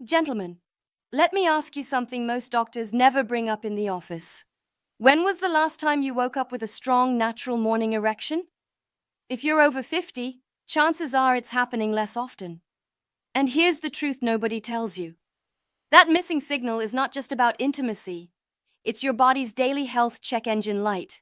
Gentlemen, let me ask you something most doctors never bring up in the office. When was the last time you woke up with a strong, natural morning erection? If you're over 50, chances are it's happening less often. And here's the truth nobody tells you. That missing signal is not just about intimacy. It's your body's daily health check engine light.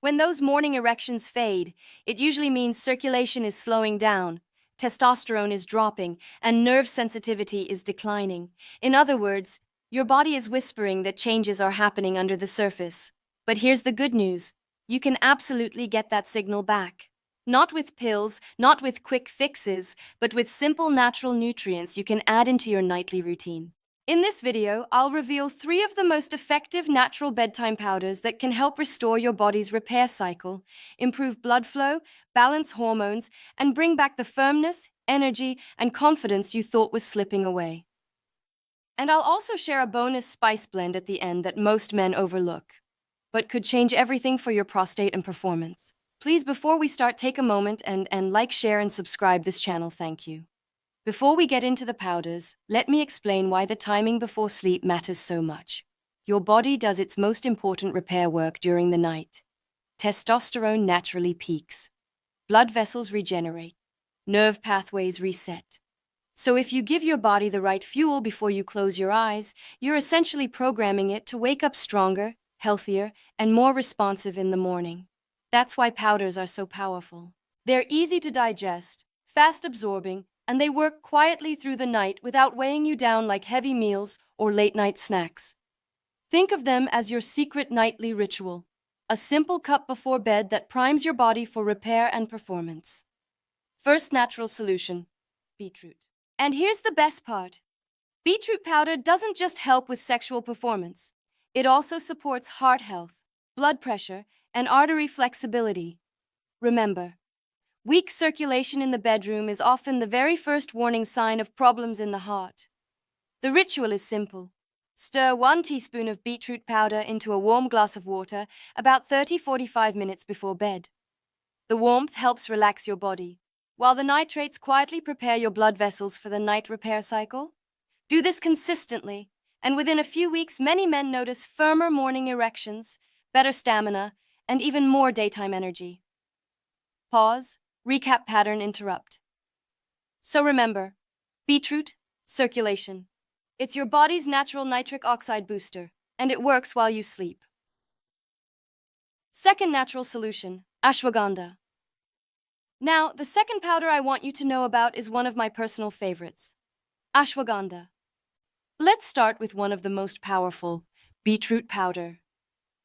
When those morning erections fade, it usually means circulation is slowing down, testosterone is dropping, and nerve sensitivity is declining. In other words, your body is whispering that changes are happening under the surface. But here's the good news. You can absolutely get that signal back. Not with pills, not with quick fixes, but with simple natural nutrients you can add into your nightly routine. In this video, I'll reveal 3 of the most effective natural bedtime powders that can help restore your body's repair cycle, improve blood flow, balance hormones, and bring back the firmness, energy, and confidence you thought was slipping away. And I'll also share a bonus spice blend at the end that most men overlook, but could change everything for your prostate and performance. Please, before we start, take a moment and like, share, and subscribe this channel. Thank you. Before we get into the powders, let me explain why the timing before sleep matters so much. Your body does its most important repair work during the night. Testosterone naturally peaks. Blood vessels regenerate. Nerve pathways reset. So if you give your body the right fuel before you close your eyes, you're essentially programming it to wake up stronger, healthier, and more responsive in the morning. That's why powders are so powerful. They're easy to digest, fast-absorbing, and they work quietly through the night without weighing you down like heavy meals or late-night snacks. Think of them as your secret nightly ritual, a simple cup before bed that primes your body for repair and performance. First natural solution, beetroot. And here's the best part. Beetroot powder doesn't just help with sexual performance. It also supports heart health, blood pressure, and artery flexibility. Remember, weak circulation in the bedroom is often the very first warning sign of problems in the heart. The ritual is simple. Stir 1 teaspoon of beetroot powder into a warm glass of water about 30-45 minutes before bed. The warmth helps relax your body, while the nitrates quietly prepare your blood vessels for the night repair cycle. Do this consistently, and within a few weeks, many men notice firmer morning erections, better stamina, and even more daytime energy. Pause. Recap pattern interrupt. So remember, beetroot, circulation. It's your body's natural nitric oxide booster, and it works while you sleep. Second natural solution, ashwagandha. Now, the second powder I want you to know about is one of my personal favorites, ashwagandha. Let's start with one of the most powerful, beetroot powder.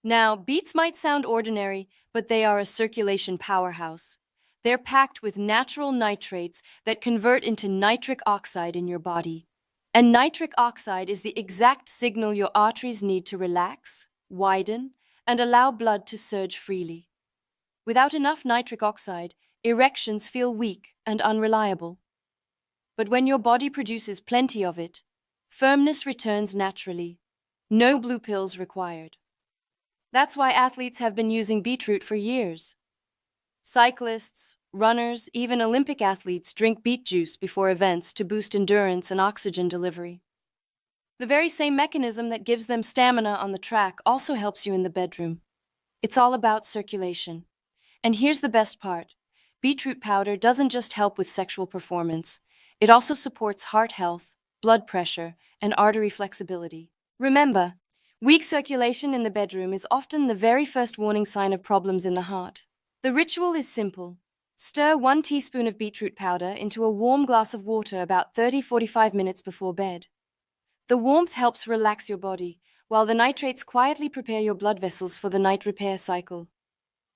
Now, beets might sound ordinary, but they are a circulation powerhouse. They're packed with natural nitrates that convert into nitric oxide in your body. And nitric oxide is the exact signal your arteries need to relax, widen, and allow blood to surge freely. Without enough nitric oxide, erections feel weak and unreliable. But when your body produces plenty of it, firmness returns naturally. No blue pills required. That's why athletes have been using beetroot for years. Cyclists, runners, even Olympic athletes drink beet juice before events to boost endurance and oxygen delivery. The very same mechanism that gives them stamina on the track also helps you in the bedroom. It's all about circulation. And here's the best part. Beetroot powder doesn't just help with sexual performance. It also supports heart health, blood pressure, and artery flexibility. Remember, weak circulation in the bedroom is often the very first warning sign of problems in the heart. The ritual is simple. Stir 1 teaspoon of beetroot powder into a warm glass of water about 30-45 minutes before bed. The warmth helps relax your body, while the nitrates quietly prepare your blood vessels for the night repair cycle.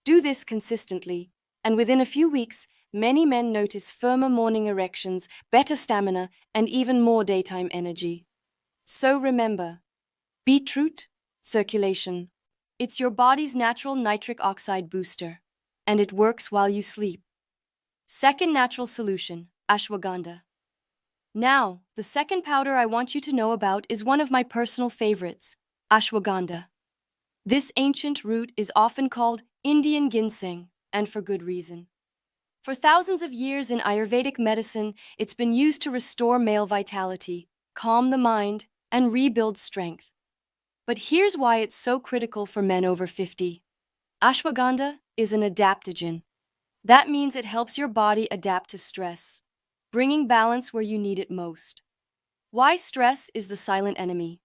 Do this consistently, and within a few weeks, many men notice firmer morning erections, better stamina, and even more daytime energy. So remember, beetroot, circulation. It's your body's natural nitric oxide booster, and it works while you sleep. Second natural solution, ashwagandha. Now, the second powder I want you to know about is one of my personal favorites, ashwagandha. This ancient root is often called Indian ginseng, and for good reason. For thousands of years in Ayurvedic medicine, it's been used to restore male vitality, calm the mind, and rebuild strength. But here's why it's so critical for men over 50. Ashwagandha is an adaptogen. That means it helps your body adapt to stress, bringing balance where you need it most. Why stress is the silent enemy?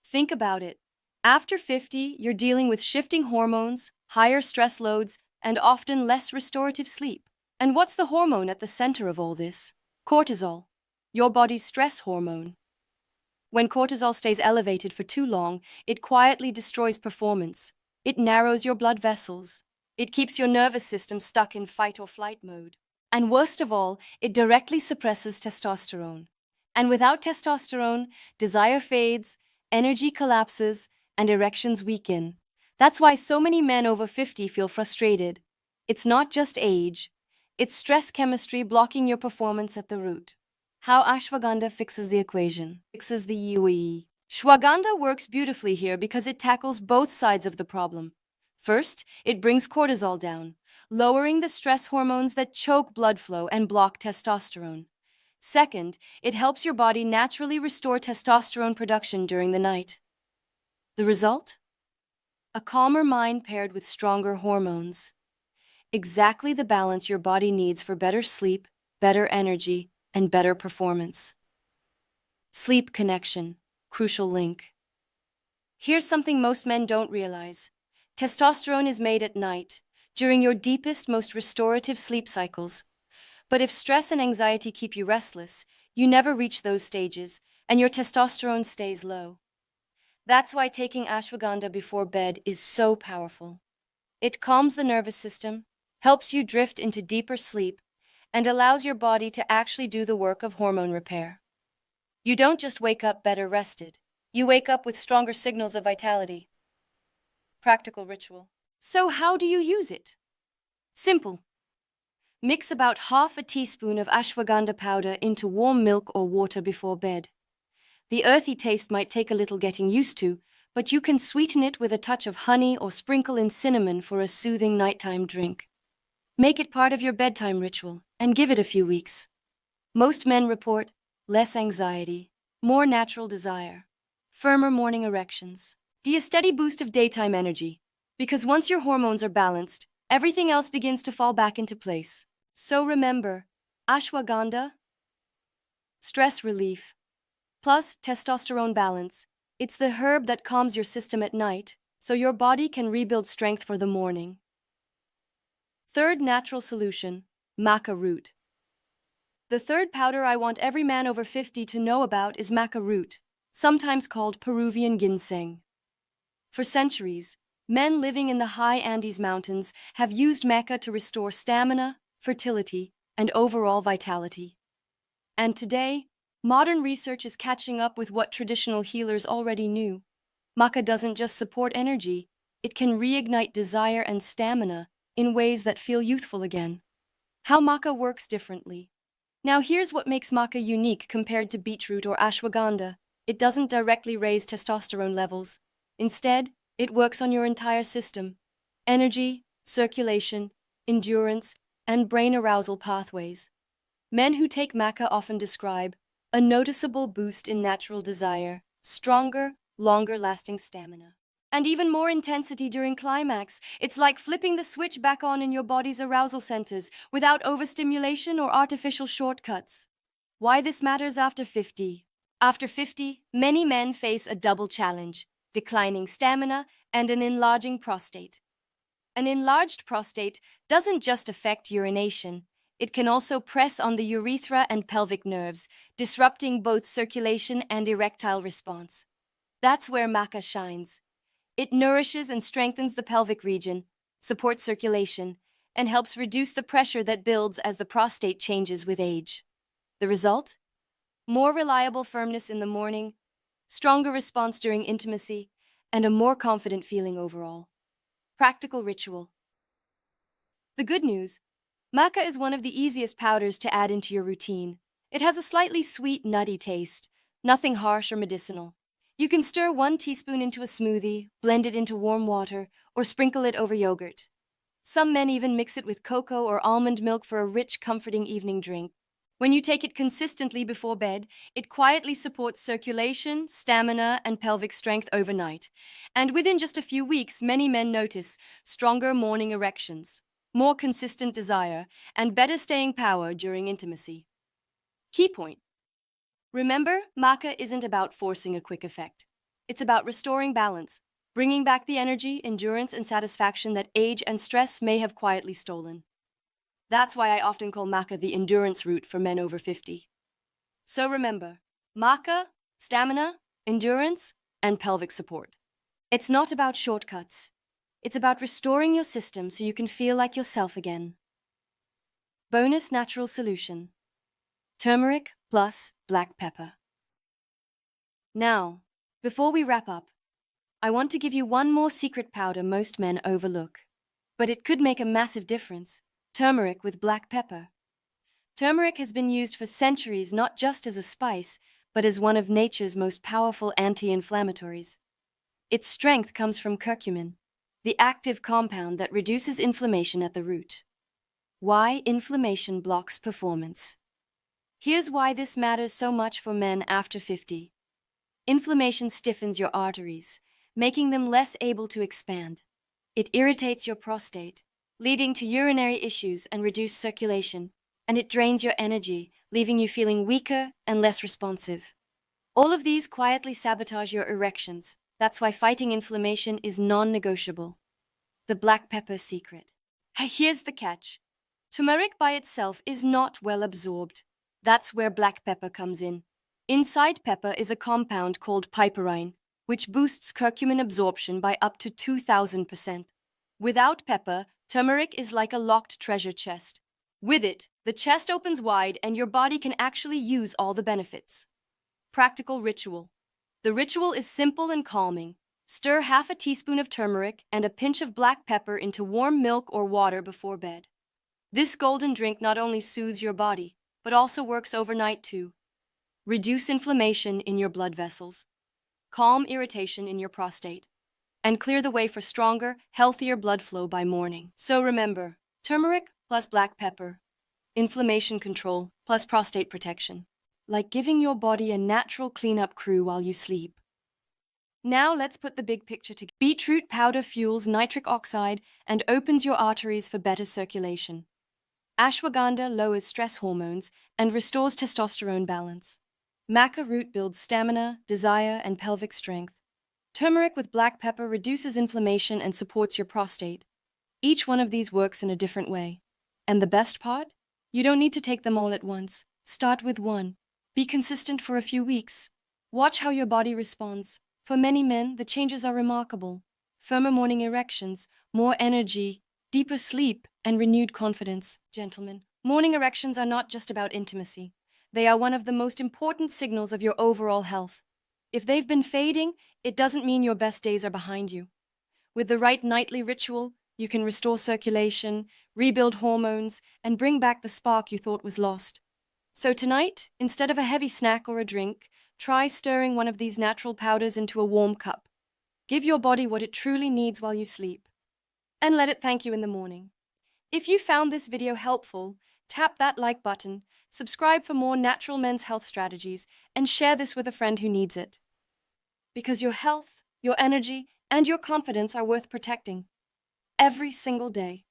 Think about it. After 50, you're dealing with shifting hormones, higher stress loads, and often less restorative sleep. And what's the hormone at the center of all this? Cortisol, your body's stress hormone. When cortisol stays elevated for too long, it quietly destroys performance. It narrows your blood vessels. It keeps your nervous system stuck in fight or flight mode. And worst of all, it directly suppresses testosterone. And without testosterone, desire fades, energy collapses, and erections weaken. That's why so many men over 50 feel frustrated. It's not just age. It's stress chemistry blocking your performance at the root. How ashwagandha fixes the equation. Fixes the UE. Ashwagandha works beautifully here because it tackles both sides of the problem. First, it brings cortisol down, lowering the stress hormones that choke blood flow and block testosterone. Second, it helps your body naturally restore testosterone production during the night. The result? A calmer mind paired with stronger hormones. Exactly the balance your body needs for better sleep, better energy, and better performance. Sleep connection, crucial link. Here's something most men don't realize. Testosterone is made at night, during your deepest, most restorative sleep cycles. But if stress and anxiety keep you restless, you never reach those stages, and your testosterone stays low. That's why taking ashwagandha before bed is so powerful. It calms the nervous system, helps you drift into deeper sleep, and allows your body to actually do the work of hormone repair. You don't just wake up better rested. You wake up with stronger signals of vitality. Practical ritual. So how do you use it? Simple. Mix about half a teaspoon of ashwagandha powder into warm milk or water before bed. The earthy taste might take a little getting used to, but you can sweeten it with a touch of honey or sprinkle in cinnamon for a soothing nighttime drink. Make it part of your bedtime ritual and give it a few weeks. Most men report less anxiety, more natural desire, firmer morning erections, a steady boost of daytime energy. Because once your hormones are balanced, everything else begins to fall back into place. So remember, ashwagandha, stress relief, plus testosterone balance. It's the herb that calms your system at night, so your body can rebuild strength for the morning. Third natural solution, maca root. The third powder I want every man over 50 to know about is maca root, sometimes called Peruvian ginseng. For centuries, men living in the high Andes Mountains have used maca to restore stamina, fertility, and overall vitality. And today, modern research is catching up with what traditional healers already knew. Maca doesn't just support energy, it can reignite desire and stamina in ways that feel youthful again. How maca works differently. Now here's what makes maca unique compared to beetroot or ashwagandha. It doesn't directly raise testosterone levels. Instead, it works on your entire system. Energy, circulation, endurance, and brain arousal pathways. Men who take maca often describe a noticeable boost in natural desire, stronger, longer-lasting stamina, and even more intensity during climax. It's like flipping the switch back on in your body's arousal centers without overstimulation or artificial shortcuts. Why this matters after 50? After 50, many men face a double challenge: declining stamina and an enlarging prostate. An enlarged prostate doesn't just affect urination. It can also press on the urethra and pelvic nerves, disrupting both circulation and erectile response. That's where maca shines. It nourishes and strengthens the pelvic region, supports circulation, and helps reduce the pressure that builds as the prostate changes with age. The result? More reliable firmness in the morning, stronger response during intimacy, and a more confident feeling overall. Practical ritual. The good news: maca is one of the easiest powders to add into your routine. It has a slightly sweet, nutty taste, nothing harsh or medicinal. You can stir 1 teaspoon into a smoothie, blend it into warm water, or sprinkle it over yogurt. Some men even mix it with cocoa or almond milk for a rich, comforting evening drink. When you take it consistently before bed, it quietly supports circulation, stamina, and pelvic strength overnight. And within just a few weeks, many men notice stronger morning erections, more consistent desire, and better staying power during intimacy. Key point. Remember, maca isn't about forcing a quick effect. It's about restoring balance, bringing back the energy, endurance, and satisfaction that age and stress may have quietly stolen. That's why I often call maca the endurance route for men over 50. So remember, maca, stamina, endurance, and pelvic support. It's not about shortcuts. It's about restoring your system so you can feel like yourself again. Bonus natural solution: turmeric plus black pepper. Now, before we wrap up, I want to give you one more secret powder most men overlook. But it could make a massive difference: turmeric with black pepper. Turmeric has been used for centuries not just as a spice, but as one of nature's most powerful anti-inflammatories. Its strength comes from curcumin, the active compound that reduces inflammation at the root. Why inflammation blocks performance? Here's why this matters so much for men after 50. Inflammation stiffens your arteries, making them less able to expand. It irritates your prostate, leading to urinary issues and reduced circulation, and it drains your energy, leaving you feeling weaker and less responsive. All of these quietly sabotage your erections. That's why fighting inflammation is non-negotiable. The black pepper secret. Here's the catch. Turmeric by itself is not well absorbed. That's where black pepper comes in. Inside pepper is a compound called piperine, which boosts curcumin absorption by up to 2,000%. Without pepper, turmeric is like a locked treasure chest. With it, the chest opens wide and your body can actually use all the benefits. Practical ritual. The ritual is simple and calming. Stir half a teaspoon of turmeric and a pinch of black pepper into warm milk or water before bed. This golden drink not only soothes your body, but also works overnight too. Reduce inflammation in your blood vessels, calm irritation in your prostate, and clear the way for stronger, healthier blood flow by morning. So remember, turmeric plus black pepper, inflammation control plus prostate protection, like giving your body a natural cleanup crew while you sleep. Now let's put the big picture together. Beetroot powder fuels nitric oxide and opens your arteries for better circulation. Ashwagandha lowers stress hormones and restores testosterone balance. Maca root builds stamina, desire, and pelvic strength. Turmeric with black pepper reduces inflammation and supports your prostate. Each one of these works in a different way. And the best part? You don't need to take them all at once. Start with one. Be consistent for a few weeks. Watch how your body responds. For many men, the changes are remarkable. Firmer morning erections, more energy, deeper sleep, and renewed confidence. Gentlemen, morning erections are not just about intimacy. They are one of the most important signals of your overall health. If they've been fading, it doesn't mean your best days are behind you. With the right nightly ritual, you can restore circulation, rebuild hormones, and bring back the spark you thought was lost. So tonight, instead of a heavy snack or a drink, try stirring one of these natural powders into a warm cup. Give your body what it truly needs while you sleep. And let it thank you in the morning. If you found this video helpful, tap that like button, subscribe for more natural men's health strategies, and share this with a friend who needs it. Because your health, your energy, and your confidence are worth protecting every single day.